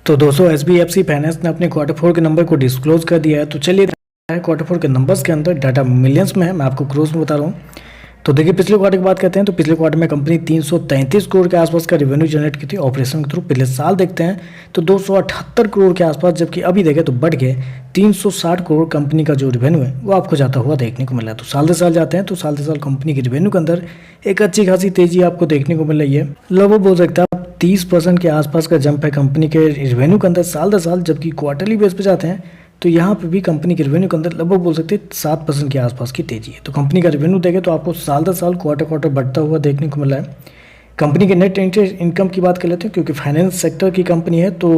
तो दोस्तों SBFC finance ने अपने क्वार्टर फोर के नंबर को डिस्क्लोज कर दिया है। तो चलिए क्वार्टर फोर के नंबर्स के अंदर डाटा मिलियंस में है, मैं आपको क्रोस में बता रहा हूँ। तो देखिए पिछले क्वार्टर की बात करते हैं तो पिछले क्वार्टर में कंपनी 333 करोड़ के आसपास का रेवेन्यू जनरेट की थी ऑपरेशन के थ्रू। पिछले साल देखते हैं तो 278 करोड़ के आसपास, जबकि अभी देखें तो बढ़ के 360 करोड़ कंपनी का जो रेवेन्यू है वो आपको जाता हुआ देखने को मिला है। तो साल दर साल जाते हैं तो साल दर साल कंपनी के रेवेन्यू के अंदर एक अच्छी खासी तेजी आपको देखने को मिल रही है। लगभग बोल सकते हैं 30% के आसपास का जंप है कंपनी के रेवेन्यू के अंदर साल दर साल। जबकि क्वार्टरली बेस पे जाते हैं तो यहाँ पे भी कंपनी के रेवेन्यू के अंदर लगभग बोल सकते हैं 7% के आसपास की तेजी है। तो कंपनी का रेवेन्यू देखें तो आपको साल दर साल क्वार्टर क्वार्टर बढ़ता हुआ देखने को मिला है। कंपनी के नेट इंटरेस्ट इनकम की बात कर लेते हैं, क्योंकि फाइनेंस सेक्टर की कंपनी है तो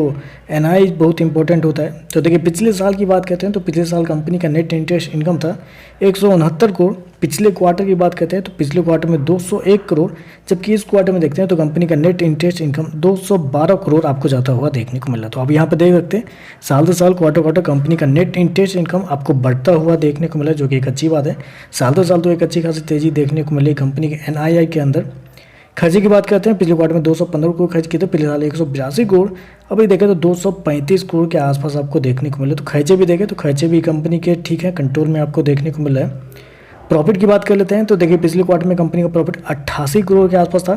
एनआई बहुत इंपॉर्टेंट होता है। तो देखिए पिछले साल की बात करते हैं तो पिछले साल कंपनी का नेट इंटरेस्ट इनकम था 169 करोड़। पिछले क्वार्टर की बात करते हैं तो पिछले क्वार्टर में 201 करोड़, जबकि इस क्वार्टर में देखते हैं तो कंपनी का नेट इंटरेस्ट इनकम 212 करोड़ आपको जाता हुआ देखने को मिला। तो अब यहाँ पर देख सकते हैं साल दर साल क्वार्टर क्वार्टर कंपनी का नेट इंटरेस्ट इनकम आपको बढ़ता हुआ देखने को मिला, जो कि एक अच्छी बात है। साल दर साल तो एक अच्छी खासी तेजी देखने को मिली कंपनी के एनआईआई के अंदर। खर्चे की बात करते हैं, पिछले क्वार्टर में 215 करोड़ खर्च किए थे, पिछले साल 182 करोड़, अभी देखें तो 235 करोड़ के आसपास आपको देखने को मिले। तो खर्चे भी देखें तो खर्चे भी कंपनी के ठीक है, कंट्रोल में आपको देखने को मिला है। प्रॉफिट की बात कर लेते हैं तो देखिए पिछले क्वार्टर में कंपनी का प्रॉफिट 88 करोड़ के आसपास था,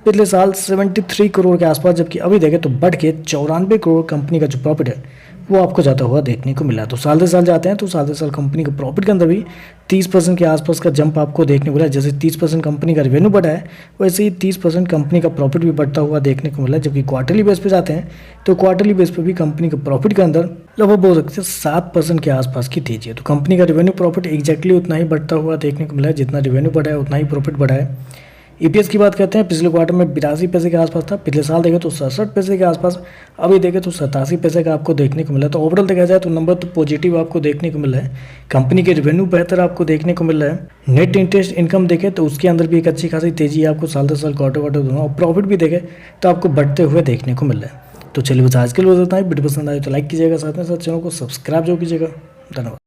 पिछले साल 73 करोड़ के आसपास, जबकि अभी देखें तो बढ़ के 94 करोड़ कंपनी का जो प्रॉफिट है वो आपको जाता हुआ देखने को मिला। तो साल दर साल जाते हैं तो साल दर साल कंपनी के प्रॉफिट के अंदर भी 30% के आसपास का जंप आपको देखने को मिला। जैसे 30% कंपनी का रेवेन्यू बढ़ा है वैसे ही 30% कंपनी का प्रॉफिट भी बढ़ता हुआ देखने को मिला। जबकि क्वार्टरली बेस पे जाते हैं तो क्वार्टरली बेस पे भी कंपनी के प्रॉफिट के अंदर लगभग बोल सकते हैं 7% के आसपास की तेजी है। तो कंपनी का रेवेन्यू प्रॉफिट एक्जैक्टली उतना ही बढ़ता हुआ देखने को मिला है, जितना रेवेन्यू बढ़ा है उतना ही प्रॉफिट बढ़ा है। ईपीएस की बात करते हैं, पिछले क्वार्टर में 82 पैसे के आसपास था, पिछले साल देखें तो 67 पैसे के आसपास, अभी देखें तो 87 पैसे का आपको देखने को मिला। तो ओवरऑल देखा जाए तो नंबर तो पॉजिटिव आपको देखने को मिला है। कंपनी के रेवेन्यू बेहतर आपको देखने को मिल रहा है। नेट इंटरेस्ट इनकम देखें तो उसके अंदर भी एक अच्छी खासी तेजी आपको साल दर साल क्वार्टर क्वार्टर दोनों, और प्रॉफिट भी देखें तो आपको बढ़ते हुए देखने को मिल रहा है। तो चलिए बस आज के लिए इतना ही। वीडियो पसंद आए तो लाइक कीजिएगा, साथ में साथ चैनल को सब्सक्राइब जो कीजिएगा। धन्यवाद।